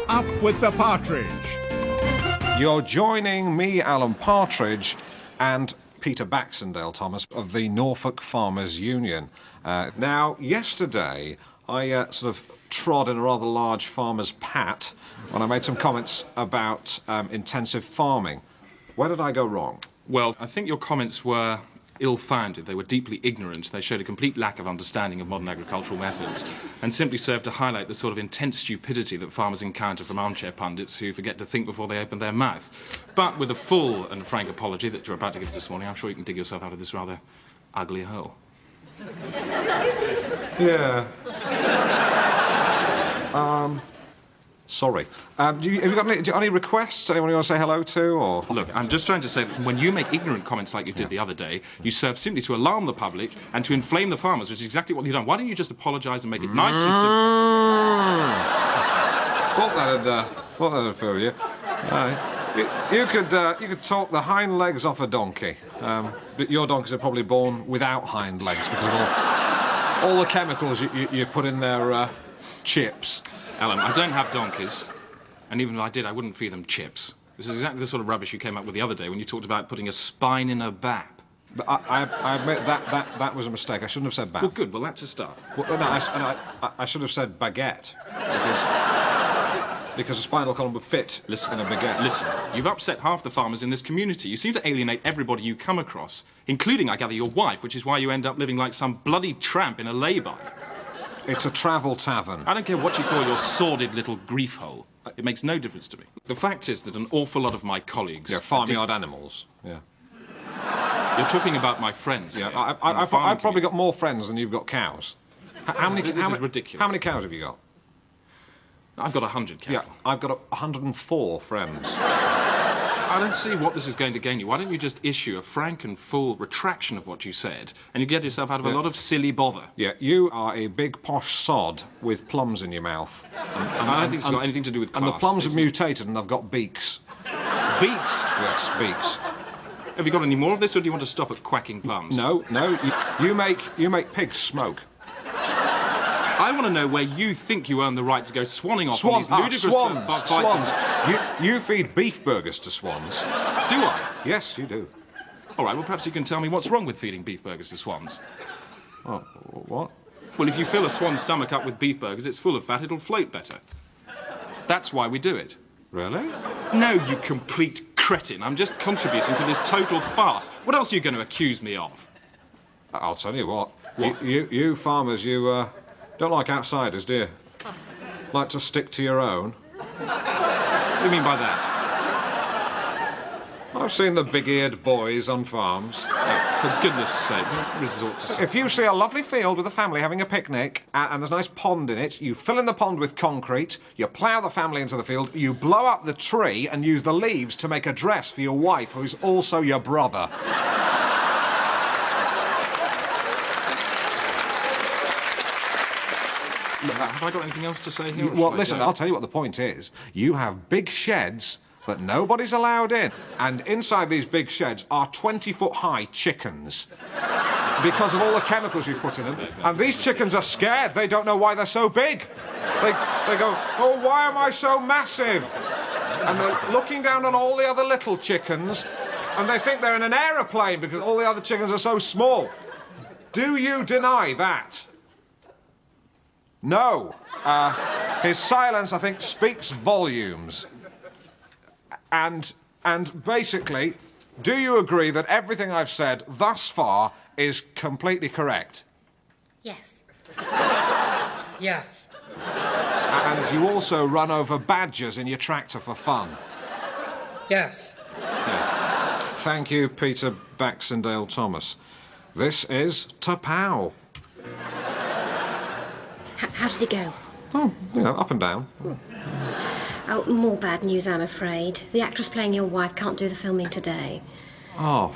Up with the Partridge. You're joining me, Alan Partridge, and Peter Baxendale, Thomas, of the Norfolk Farmers Union. Now, yesterday, I sort of trod in a rather large farmer's pat when I made some comments about intensive farming. Where did I go wrong? Well, I think your comments were ill-founded. They were deeply ignorant. They showed a complete lack of understanding of modern agricultural methods and simply served to highlight the sort of intense stupidity that farmers encounter from armchair pundits who forget to think before they open their mouth. But with a full and frank apology that you're about to give us this morning, I'm sure you can dig yourself out of this rather ugly hole. Yeah. Sorry. Have you got any requests? Anyone you want to say hello to, or...? Look, I'm just trying to say that when you make ignorant comments like you did the other day, you serve simply to alarm the public and to inflame the farmers, which is exactly what you've done. Why don't you just apologise and make it nice and Thought that'd fool you. You could talk the hind legs off a donkey, but your donkeys are probably born without hind legs because of all the chemicals you put in their chips. Alan, I don't have donkeys, and even if I did, I wouldn't feed them chips. This is exactly the sort of rubbish you came up with the other day when you talked about putting a spine in a bap. I admit that was a mistake. I shouldn't have said bap. Well, good. Well, that's a start. Well, no, I should have said baguette, because a spinal column would fit in a baguette. Listen, you've upset half the farmers in this community. You seem to alienate everybody you come across, including, I gather, your wife, which is why you end up living like some bloody tramp in a lay-by. It's a travel tavern. I don't care what you call your sordid little grief hole. It makes no difference to me. The fact is that an awful lot of my colleagues... Yeah, farmyard animals, yeah. You're talking about my friends. Yeah, I've probably got more friends than you've got cows. This is ridiculous. How many cows have you got? I've got 100 cattle. Yeah, I've got 104 friends. I don't see what this is going to gain you. Why don't you just issue a frank and full retraction of what you said, and you get yourself out of a lot of silly bother? Yeah, you are a big posh sod with plums in your mouth. I don't think it's got anything to do with class. And the plums have mutated and they've got beaks. Beaks? Yes, beaks. Have you got any more of this, or do you want to stop at quacking plums? No. You make pigs smoke. I want to know where you think you earn the right to go swanning off on these ludicrous swans. You feed beef burgers to swans. Do I? Yes, you do. All right, well, perhaps you can tell me what's wrong with feeding beef burgers to swans. Oh, what? Well, if you fill a swan's stomach up with beef burgers, it's full of fat, it'll float better. That's why we do it. Really? No, you complete cretin. I'm just contributing to this total farce. What else are you going to accuse me of? I'll tell you what. What? You farmers, you don't like outsiders, do you? Like to stick to your own? What do you mean by that? I've seen the big-eared boys on farms. Oh, for goodness sake, don't resort to... If you see a lovely field with a family having a picnic, and there's a nice pond in it, you fill in the pond with concrete, you plough the family into the field, you blow up the tree and use the leaves to make a dress for your wife, who's also your brother. Have I got anything else to say here? Well, listen, I'll tell you what the point is. You have big sheds that nobody's allowed in, and inside these big sheds are 20-foot-high chickens because of all the chemicals you've put in them. And these chickens are scared. They don't know why they're so big. They go, oh, why am I so massive? And they're looking down on all the other little chickens, and they think they're in an aeroplane because all the other chickens are so small. Do you deny that? No. His silence, I think, speaks volumes. And basically, do you agree that everything I've said thus far is completely correct? Yes. Yes. And you also run over badgers in your tractor for fun? Yes. Yeah. Thank you, Peter Baxendale Thomas. This is Tapow. How did it go? Oh, up and down. Oh, more bad news, I'm afraid. The actress playing your wife can't do the filming today. Oh,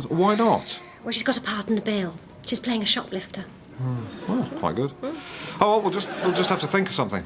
why not? Well, she's got a part in the bill. She's playing a shoplifter. Well, that's quite good. Oh, well, we'll just have to think of something.